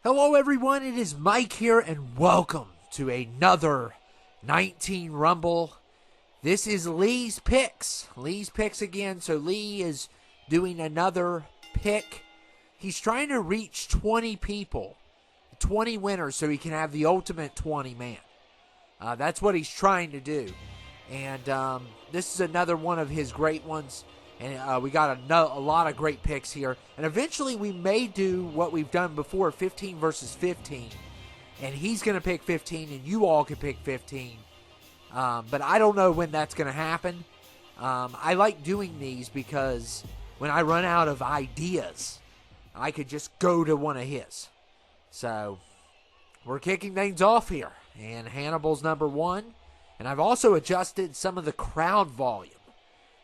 Hello everyone, it is Mike here and welcome to another 19 Rumble. This is Lee's Picks. Lee's Picks again, so Lee is doing another pick. He's trying to reach 20 people, 20 winners, so he can have the ultimate 20 man. That's what he's trying to do. And this is another one of his great ones. And we got a lot of great picks here. And eventually we may do what we've done before, 15 versus 15. And he's going to pick 15 and you all can pick 15. But I don't know when that's going to happen. I like doing these because when I run out of ideas, I could just go to one of his. So we're kicking things off here. And Hannibal's number one. And I've also adjusted some of the crowd volume,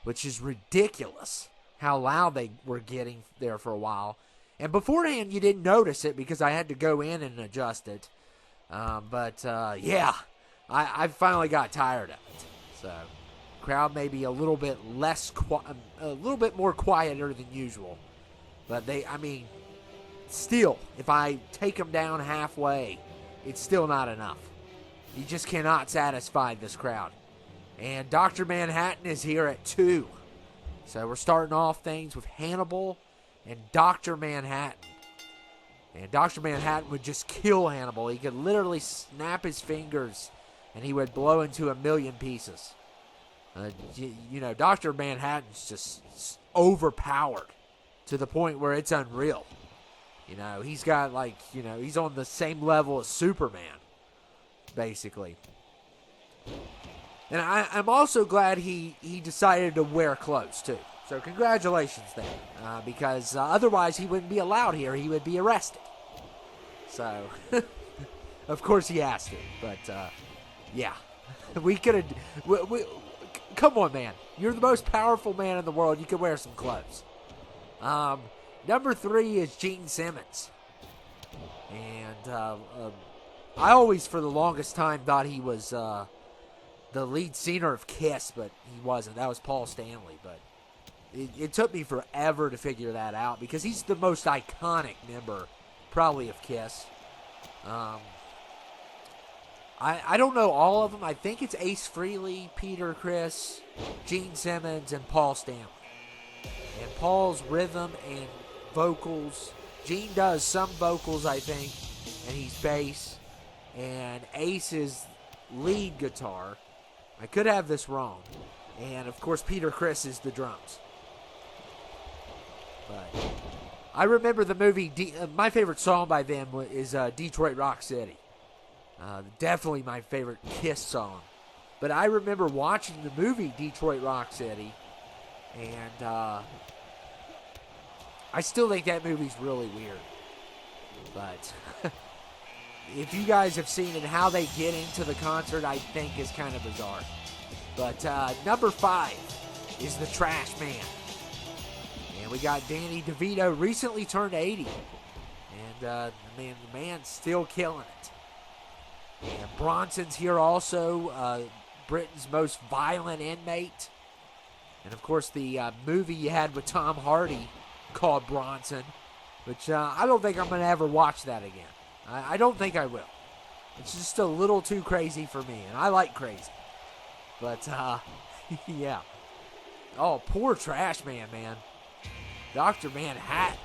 which is ridiculous how loud they were getting there for a while. And beforehand, you didn't notice it because I had to go in and adjust it. Yeah, I finally got tired of it. So, crowd may be a little bit a little bit more quieter than usual. But still, if I take them down halfway, it's still not enough. You just cannot satisfy this crowd. And Dr. Manhattan is here at 2. So we're starting off things with Hannibal and Dr. Manhattan. And Dr. Manhattan would just kill Hannibal. He could literally snap his fingers and he would blow into a million pieces. Dr. Manhattan's just overpowered to the point where it's unreal. He's got he's on the same level as Superman, basically. And I'm also glad he decided to wear clothes, too. So congratulations there. Because otherwise he wouldn't be allowed here. He would be arrested. So, of course he has to. But, yeah. We could have... Come on, man. You're the most powerful man in the world. You could wear some clothes. Number 3 is Gene Simmons. And I always, for the longest time, thought he was... the lead singer of Kiss, but he wasn't. That was Paul Stanley, but it took me forever to figure that out because he's the most iconic member, probably, of Kiss. I don't know all of them. I think it's Ace Frehley, Peter Criss, Gene Simmons, and Paul Stanley. And Paul's rhythm and vocals. Gene does some vocals, I think, and he's bass. And Ace is lead guitar. I could have this wrong. And, of course, Peter Criss is the drums. But I remember the movie, my favorite song by them is Detroit Rock City. Definitely my favorite Kiss song. But I remember watching the movie Detroit Rock City. And I still think that movie's really weird. But... if you guys have seen it, how they get into the concert, I think is kind of bizarre. But number 5 is the Trash Man. And we got Danny DeVito, recently turned 80. And the man's still killing it. And Bronson's here also, Britain's most violent inmate. And, of course, the movie you had with Tom Hardy called Bronson, which I don't think I'm going to ever watch that again. I don't think I will. It's just a little too crazy for me, and I like crazy. But, yeah. Oh, poor Trash Man, man. Dr. Manhattan.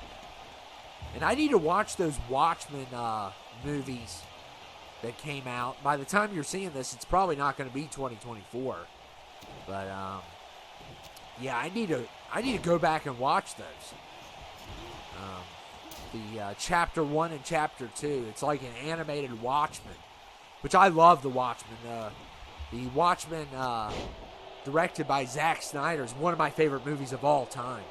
And I need to watch those Watchmen movies that came out. By the time you're seeing this, it's probably not going to be 2024. But, yeah, I need to go back and watch those. The Chapter 1 and Chapter 2. It's like an animated Watchmen, which I love the Watchmen. The Watchmen, directed by Zack Snyder, is one of my favorite movies of all time.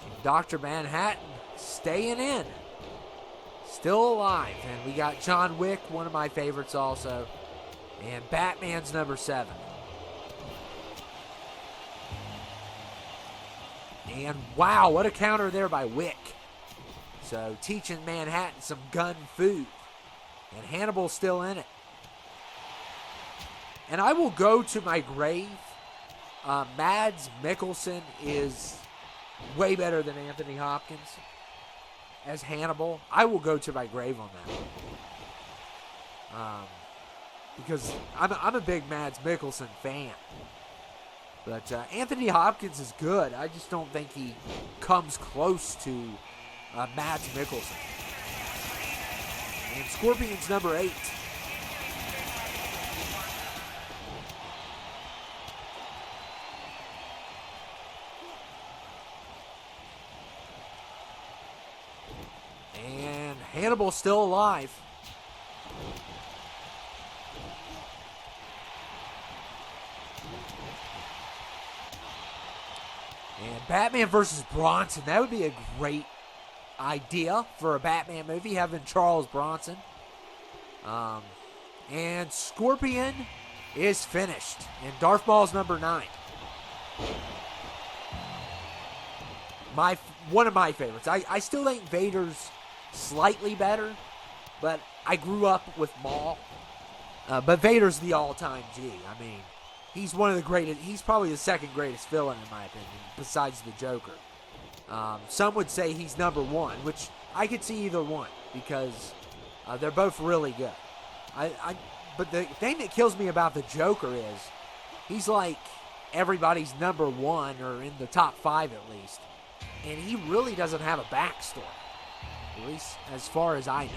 And Dr. Manhattan staying in. Still alive. And we got John Wick, one of my favorites also. And Batman's number 7. And wow, what a counter there by Wick. So teaching Manhattan some gun food. And Hannibal's still in it. And I will go to my grave. Mads Mikkelsen is way better than Anthony Hopkins. as Hannibal, I will go to my grave on that. Because I'm a big Mads Mikkelsen fan. But Anthony Hopkins is good. I just don't think he comes close to Mads Mikkelsen. And Scorpion's number 8. And Hannibal's still alive. And Batman versus Bronson. That would be a great idea for a Batman movie, having Charles Bronson. And Scorpion is finished. And Darth Maul's number 9. One of my favorites. I still think Vader's slightly better, but I grew up with Maul. But Vader's the all-time G. I mean, he's one of the greatest. He's probably the second greatest villain, in my opinion, besides the Joker. Some would say he's number 1, which I could see either one, because they're both really good. But the thing that kills me about the Joker is he's like everybody's number 1, or in the top 5 at least. And he really doesn't have a backstory, at least as far as I know.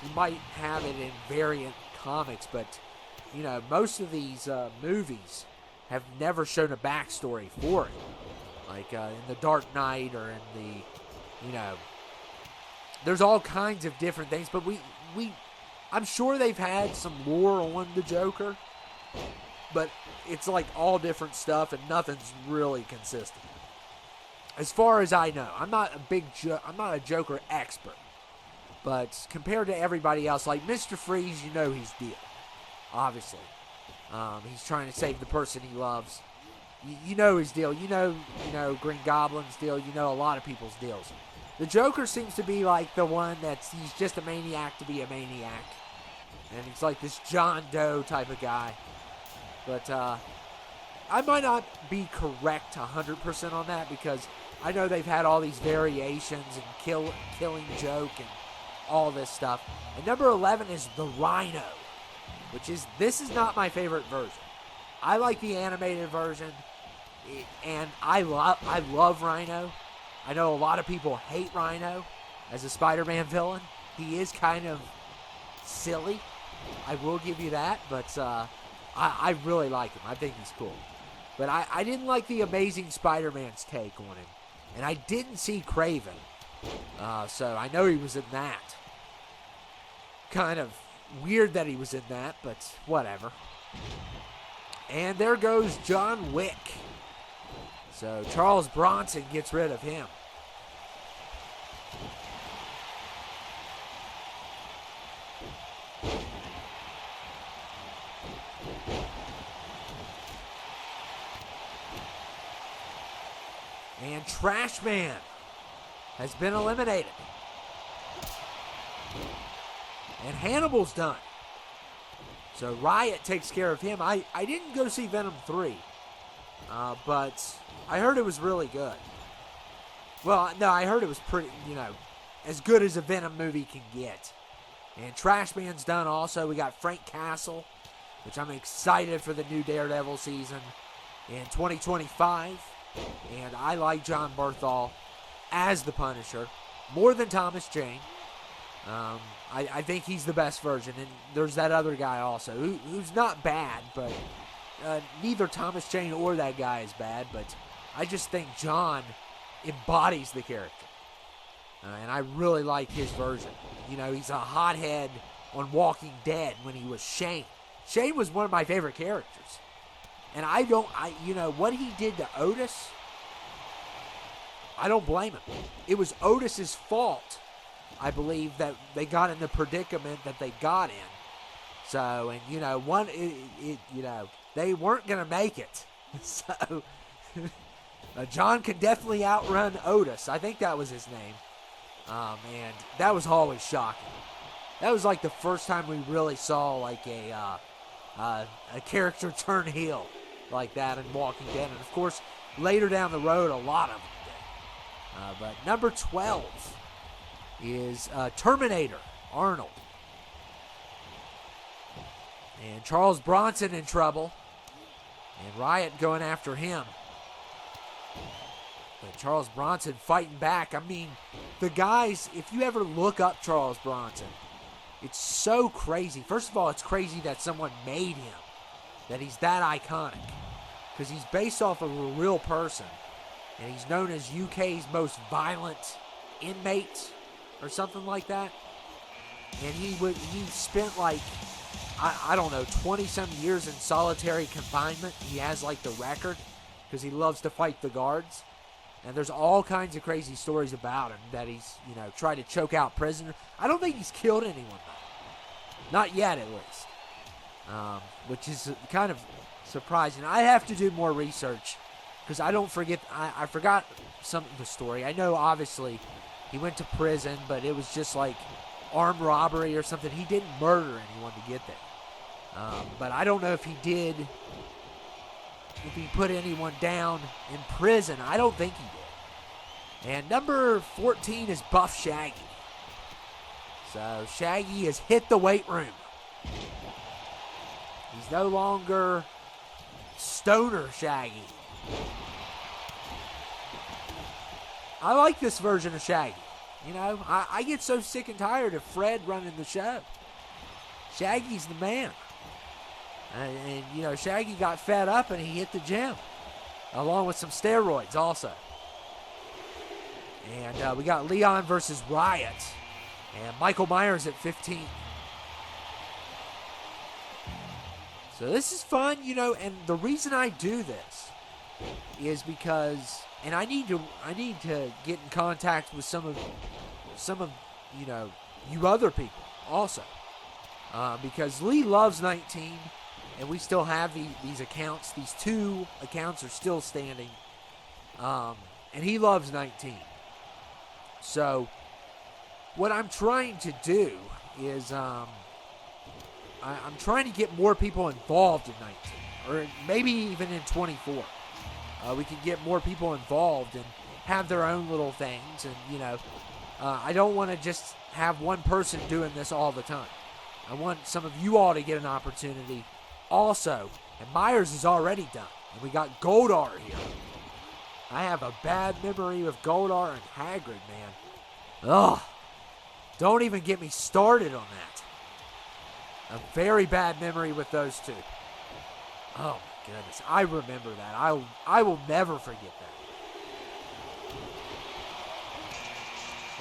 He might have it in variant comics, but, you know, most of these movies have never shown a backstory for it. Like in The Dark Knight, or in the, you know, there's all kinds of different things, but I'm sure they've had some lore on the Joker, but it's like all different stuff and nothing's really consistent. As far as I know, I'm not a Joker expert, but compared to everybody else, like Mr. Freeze, you know he's deal, obviously. He's trying to save the person he loves. You know his deal. You know Green Goblin's deal. You know a lot of people's deals. The Joker seems to be like the one he's just a maniac to be a maniac, and he's like this John Doe type of guy. But I might not be correct 100% on that, because I know they've had all these variations and killing joke and all this stuff. And number 11 is the Rhino, this is not my favorite version. I like the animated version, and I love Rhino. I know a lot of people hate Rhino as a Spider-Man villain. He is kind of silly, I will give you that, but I really like him. I think he's cool. But I didn't like the Amazing Spider-Man's take on him. And I didn't see Kraven. So I know he was in that. Kind of weird that he was in that, but whatever. And there goes John Wick. So Charles Bronson gets rid of him. And Trash Man has been eliminated. And Hannibal's done. So Riot takes care of him. I didn't go see Venom 3. But I heard it was really good. Well, no, I heard it was pretty, as good as a Venom movie can get. And Trash Man's done also. We got Frank Castle, which I'm excited for the new Daredevil season in 2025. And I like John Bernthal as the Punisher more than Thomas Jane. I think he's the best version. And there's that other guy also who's not bad, but neither Thomas Jane or that guy is bad. But I just think John embodies the character. And I really like his version. He's a hothead on Walking Dead when he was Shane. Shane was one of my favorite characters. And what he did to Otis, I don't blame him. It was Otis's fault, I believe, that they got in the predicament that they got in. So, and they weren't going to make it. So, John can definitely outrun Otis. I think that was his name. And that was always shocking. That was like the first time we really saw like a character turn heel like that in Walking Dead. And of course, later down the road, a lot of them did. But number 12 is Terminator Arnold. And Charles Bronson in trouble. And Riot going after him. But Charles Bronson fighting back. I mean, the guys, if you ever look up Charles Bronson, it's so crazy. First of all, it's crazy that someone made him, that he's that iconic. Because he's based off of a real person. And he's known as UK's most violent inmate or something like that. And he spent like, I don't know, 20-some years in solitary confinement. He has like the record because he loves to fight the guards. And there's all kinds of crazy stories about him that he's, tried to choke out prisoners. I don't think he's killed anyone, though. Not yet, at least. Which is kind of surprising. I have to do more research because I don't forget. I forgot some of the story. I know, obviously, he went to prison, but it was just like armed robbery or something. He didn't murder anyone to get there. But I don't know if he did, if he put anyone down in prison. I don't think he did. And number 14 is Buff Shaggy. So Shaggy has hit the weight room. He's no longer Stoner Shaggy. I like this version of Shaggy. I get so sick and tired of Fred running the show. Shaggy's the man. And Shaggy got fed up and he hit the gym. Along with some steroids also. And we got Leon versus Riot. And Michael Myers at 15. So this is fun, and the reason I do this is because, and I need to get in contact with some of you other people also. Because Lee loves 19, and we still have these accounts. These 2 accounts are still standing. And he loves 19. So what I'm trying to do is I'm trying to get more people involved in 19, or maybe even in 24. We can get more people involved and have their own little things. And, I don't want to just have one person doing this all the time. I want some of you all to get an opportunity also. And Myers is already done. And we got Goldar here. I have a bad memory of Goldar and Hagrid, man. Ugh. Don't even get me started on that. A very bad memory with those 2. Oh, my goodness. I remember that. I will never forget that.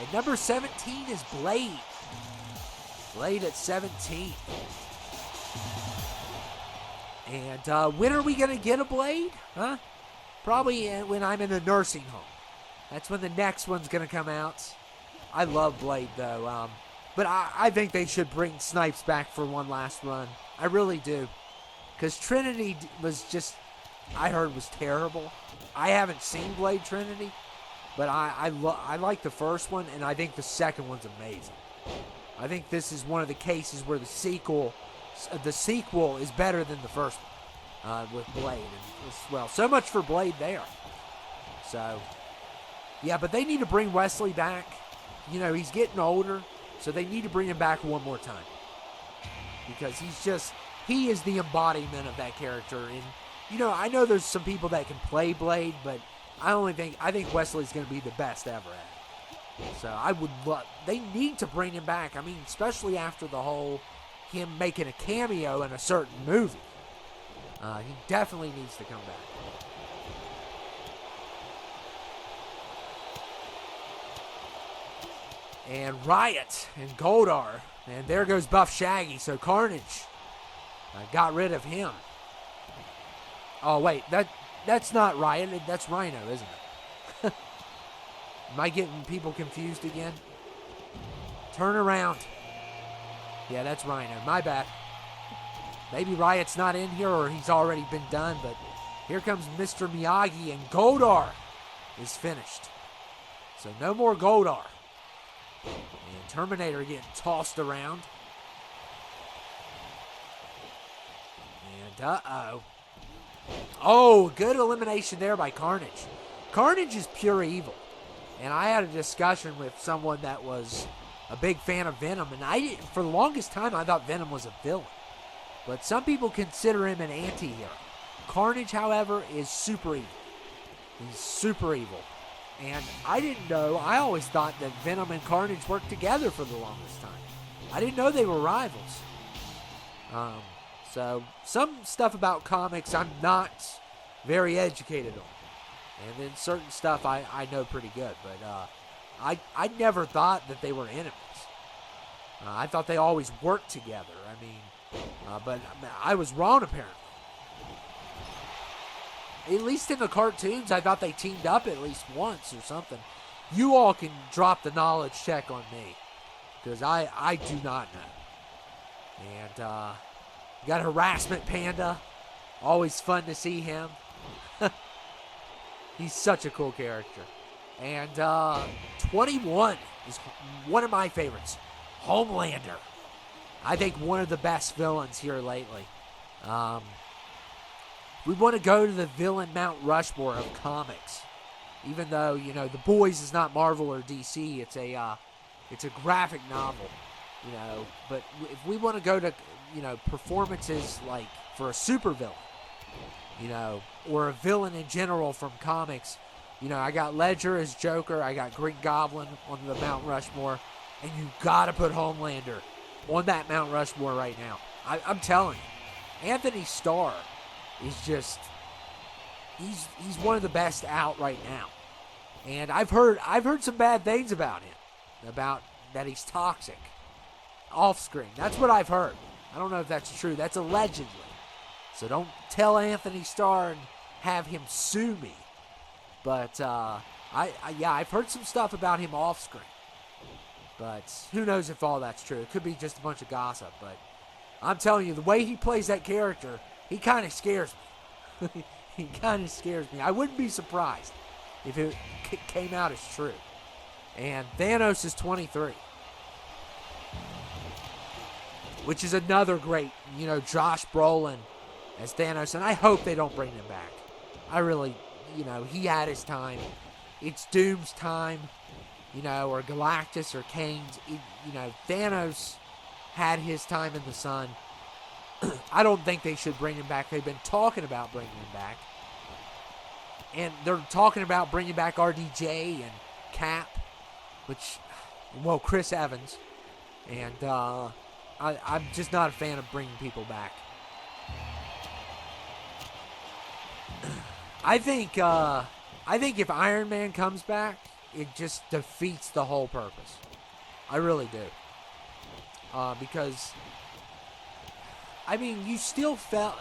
And number 17 is Blade. Blade at 17. And when are we going to get a Blade? Huh? Probably when I'm in a nursing home. That's when the next one's going to come out. I love Blade, though. But I think they should bring Snipes back for one last run. I really do. Because Trinity was just, I heard, was terrible. I haven't seen Blade Trinity. But I like the first one, and I think the second one's amazing. I think this is one of the cases where the sequel is better than the first one with Blade. And, so much for Blade there. So, yeah, but they need to bring Wesley back. He's getting older, so they need to bring him back one more time. Because he is the embodiment of that character. And, I know there's some people that can play Blade, but I think Wesley's going to be the best ever at it. So they need to bring him back. I mean, especially after the whole him making a cameo in a certain movie. He definitely needs to come back. And Riot and Goldar. And there goes Buff Shaggy. So Carnage got rid of him. Oh, wait. That's not Riot. That's Rhino, isn't it? Am I getting people confused again? Turn around. Yeah, that's Rhino. My bad. Maybe Riot's not in here or he's already been done, but here comes Mr. Miyagi and Goldar is finished. So no more Goldar. And Terminator getting tossed around. And Oh, good elimination there by Carnage. Carnage is pure evil. And I had a discussion with someone that was a big fan of Venom, and for the longest time, I thought Venom was a villain. But some people consider him an anti-hero. Carnage, however, is super evil. He's super evil. And I didn't know, I always thought that Venom and Carnage worked together for the longest time. I didn't know they were rivals. So, some stuff about comics I'm not very educated on. And then certain stuff I know pretty good. But I never thought that they were enemies. I thought they always worked together. But I was wrong apparently. At least in the cartoons, I thought they teamed up at least once or something. You all can drop the knowledge check on me, because I do not know. And you got Harassment Panda. Always fun to see him. He's such a cool character. And 21 is one of my favorites. Homelander. I think one of the best villains here lately. We want to go to the villain Mount Rushmore of comics. Even though, The Boys is not Marvel or DC, it's a graphic novel, But if we want to go to, performances like for a supervillain, or a villain in general from comics, I got Ledger as Joker, I got Green Goblin on the Mount Rushmore, and you got to put Homelander on that Mount Rushmore right now. I'm telling you, Anthony Starr is just he's one of the best out right now. And I've heard some bad things about him, about that he's toxic off screen. That's what I've heard. I don't know if that's true. That's allegedly. So don't tell Anthony Starr and have him sue me. But I've heard some stuff about him off screen. But who knows if all that's true. It could be just a bunch of gossip. But I'm telling you, the way he plays that character, he kind of scares me. He kind of scares me. I wouldn't be surprised if it came out as true. And Thanos is 23. Which is another great, Josh Brolin as Thanos. And I hope they don't bring him back. I really, he had his time. It's Doom's time, or Galactus or Kane's. Thanos had his time in the sun. I don't think they should bring him back. They've been talking about bringing him back. And they're talking about bringing back RDJ and Cap, Chris Evans. And I'm just not a fan of bringing people back. I think if Iron Man comes back, it just defeats the whole purpose. I really do. Because you still felt,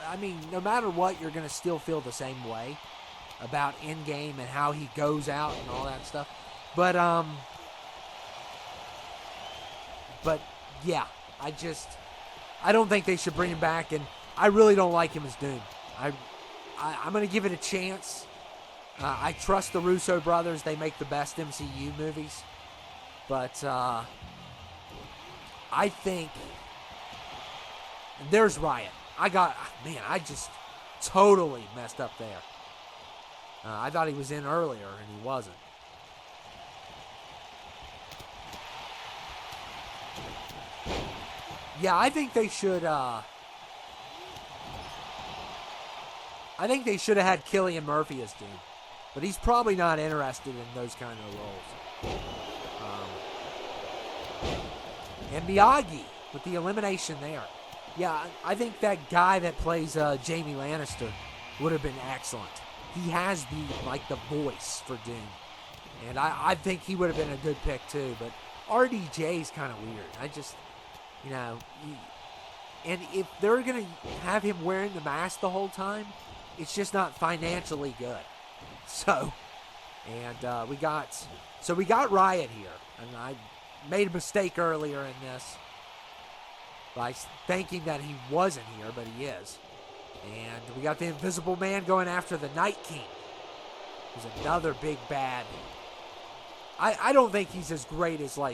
no matter what, you're going to still feel the same way about Endgame and how he goes out and all that stuff. But yeah, I don't think they should bring him back, and I really don't like him as Doom. I'm going to give it a chance. I trust the Russo brothers. They make the best MCU movies. But I think there's Riot. I just totally messed up there. I thought he was in earlier, and he wasn't. Yeah, I think they should have had Cillian Murphy as Doom. But he's probably not interested in those kind of roles. And Miyagi with the elimination there. Yeah, I think that guy that plays Jaime Lannister would have been excellent. He has the voice for Doom. And I think he would have been a good pick too. But RDJ's kind of weird. I just, and if they're going to have him wearing the mask the whole time, it's just not financially good. So, and we got Riot here. And I made a mistake earlier in this by thinking that he wasn't here, but he is. And we got the Invisible Man going after the Night King, who's another big bad. I don't think he's as great as, Vecna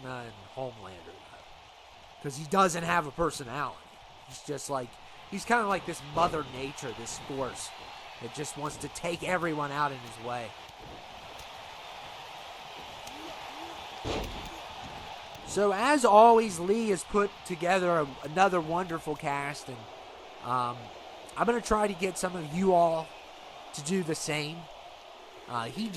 and Homelander, because he doesn't have a personality. He's just he's kind of like this Mother Nature, this force that just wants to take everyone out in his way. So as always, Lee has put together another wonderful cast, and I'm going to try to get some of you all to do the same. He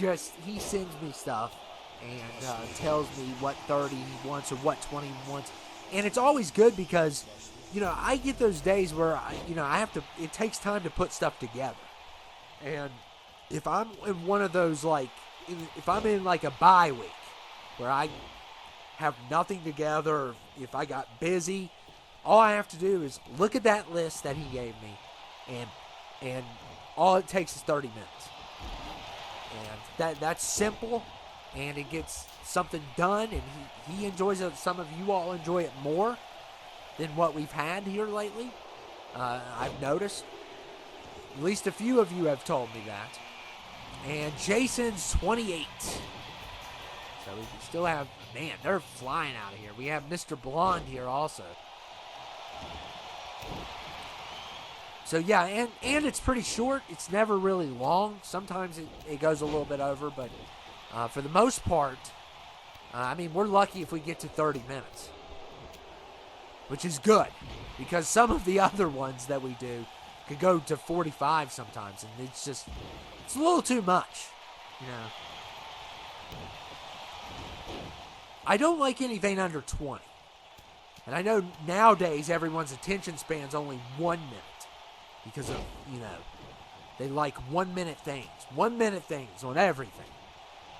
sends me stuff and tells me what 30 he wants or what 20 he wants. And it's always good because, I get those days where, it takes time to put stuff together. And if I'm in one of those, if I'm in like a bye week where I have nothing together, or if I got busy, all I have to do is look at that list that he gave me, and all it takes is 30 minutes. And that's simple, and it gets something done, and he enjoys it. Some of you all enjoy it more than what we've had here lately. I've noticed. At least a few of you have told me that. And Jason's 28. So we still have, man, they're flying out of here. We have Mr. Blonde here also. So yeah, and it's pretty short. It's never really long. Sometimes it goes a little bit over, but for the most part, we're lucky if we get to 30 minutes. Which is good, because some of the other ones that we do could go to 45 sometimes, and it's a little too much, I don't like anything under 20. And I know nowadays everyone's attention span's only 1 minute because of, they like 1 minute things. 1 minute things on everything.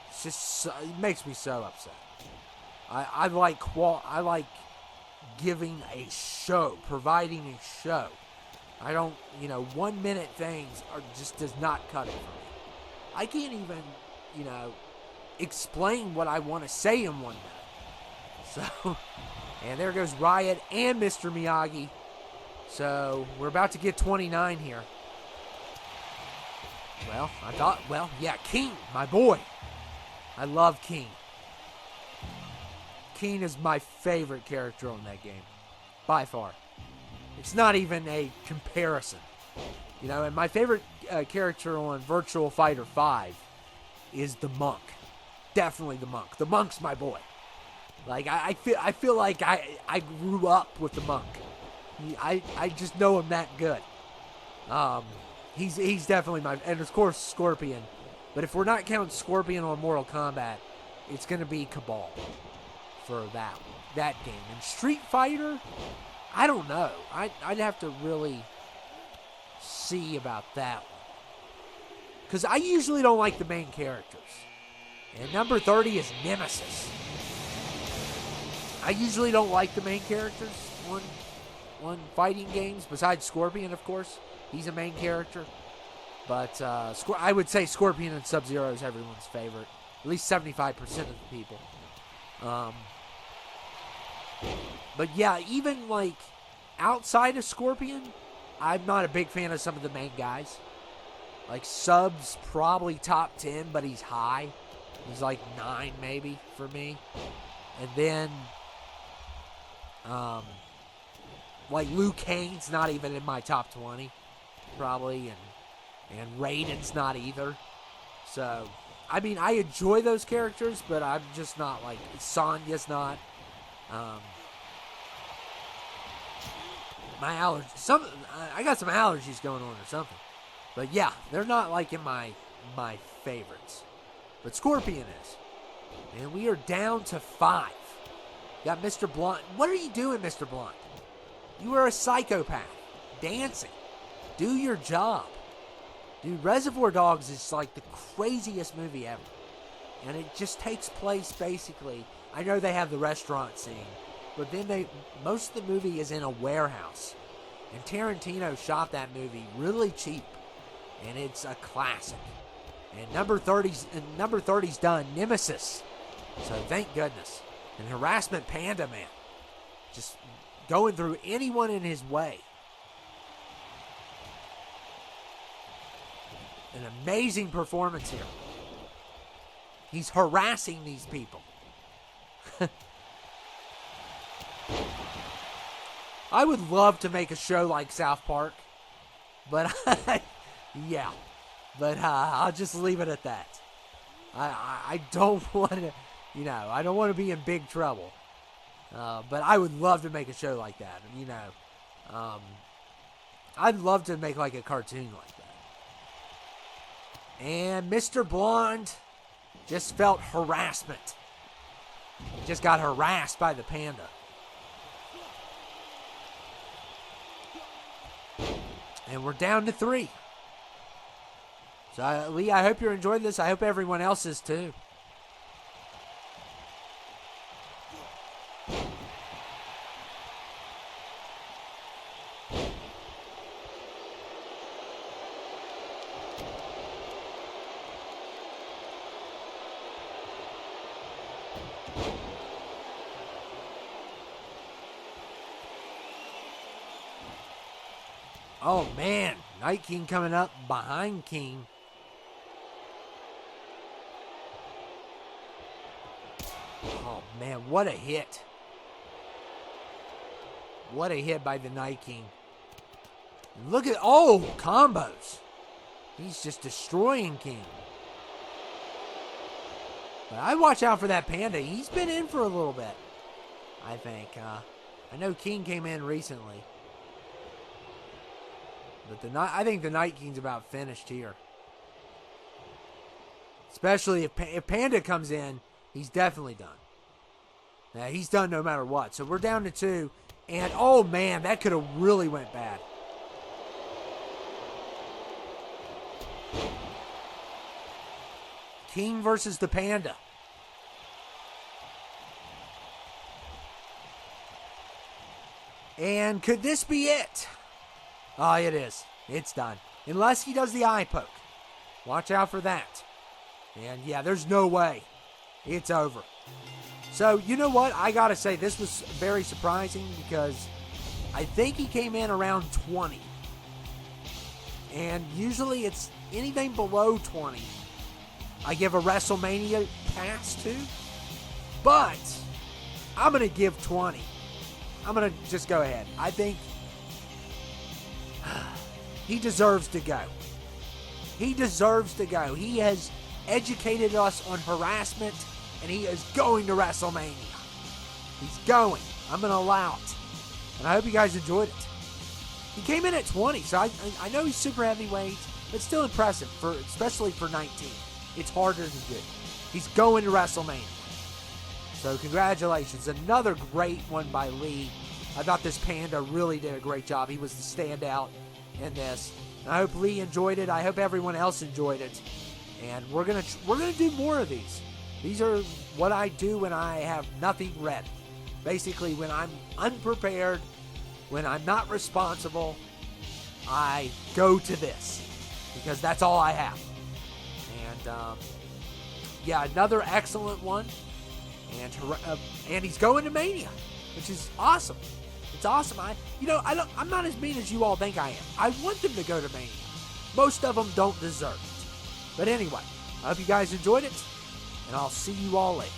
It's just, it makes me so upset. I like giving a show, providing a show. I don't, 1 minute things just does not cut it for me. I can't even, explain what I want to say in 1 minute. So, and there goes Riot and Mr. Miyagi. So, we're about to get 29 here. Well, King, my boy. I love King. King is my favorite character on that game. By far. It's not even a comparison. And my favorite character on Virtual Fighter 5 is the Monk. Definitely the Monk. The Monk's my boy. Like, I feel like I grew up with the Monk. I just know him that good. He's definitely my... And of course, Scorpion. But if we're not counting Scorpion on Mortal Kombat, it's going to be Cabal for that game. And Street Fighter, I don't know. I'd have to really see about that one. Because I usually don't like the main characters. And number 30 is Nemesis. I usually don't like the main characters on fighting games, besides Scorpion, of course. He's a main character. But I would say Scorpion and Sub-Zero is everyone's favorite. At least 75% of the people. But yeah, even outside of Scorpion, I'm not a big fan of some of the main guys. Like Sub's probably top 10, but he's high. He's like 9 maybe for me. And then Liu Kang's not even in my top 20 probably, and Raiden's not either. So I enjoy those characters, but I'm just not Sonya's not. My allergies. I got some allergies going on or something. But yeah, they're not in my favorites. But Scorpion is. And we are down to 5. Got Mr. Blunt. What are you doing, Mr. Blunt? You are a psychopath. Dancing. Do your job. Dude, Reservoir Dogs is the craziest movie ever. And it just takes place basically. I know they have the restaurant scene. But then most of the movie is in a warehouse. And Tarantino shot that movie really cheap. And it's a classic. And number 30's done. Nemesis. So thank goodness. And Harassment Panda Man. Just going through anyone in his way. An amazing performance here. He's harassing these people. I would love to make a show like South Park. But yeah. But I'll just leave it at that. I don't want to I don't want to be in big trouble. But I would love to make a show like that. I'd love to make like a cartoon like that. And Mr. Blonde just felt harassment. He just got harassed by the panda. And we're down to 3. So, Lee, I hope you're enjoying this. I hope everyone else is too. Oh, man. Night King coming up behind King. Oh, man. What a hit. What a hit by the Night King. Look at... Oh, combos. He's just destroying King. But I watch out for that panda. He's been in for a little bit, I think. I know King came in recently. But I think the Night King's about finished here. Especially if Panda comes in, he's definitely done. Now, he's done no matter what. So we're down to 2. And, oh, man, that could have really went bad. King versus the Panda. And could this be it? Oh, it is. It's done. Unless he does the eye poke. Watch out for that. And yeah, there's no way. It's over. So, you know what? I gotta say, this was very surprising because I think he came in around 20. And usually it's anything below 20 I give a WrestleMania pass to. But I'm gonna give 20. I'm gonna just go ahead. I think he deserves to go. He deserves to go. He has educated us on harassment, and he is going to WrestleMania. He's going. I'm going to allow it. And I hope you guys enjoyed it. He came in at 20, so I know he's super heavyweight, but still impressive, especially for 19. It's harder to do. He's going to WrestleMania. So congratulations. Another great one by Lee. I thought this Panda really did a great job. He was the standout in this. And I hope Lee enjoyed it. I hope everyone else enjoyed it. And we're gonna do more of these. These are what I do when I have nothing ready. Basically, when I'm unprepared, when I'm not responsible, I go to this because that's all I have. And yeah, another excellent one. And he's going to Mania, which is awesome. It's awesome. I'm not as mean as you all think I am. I want them to go to Mania. Most of them don't deserve it. But anyway, I hope you guys enjoyed it, and I'll see you all later.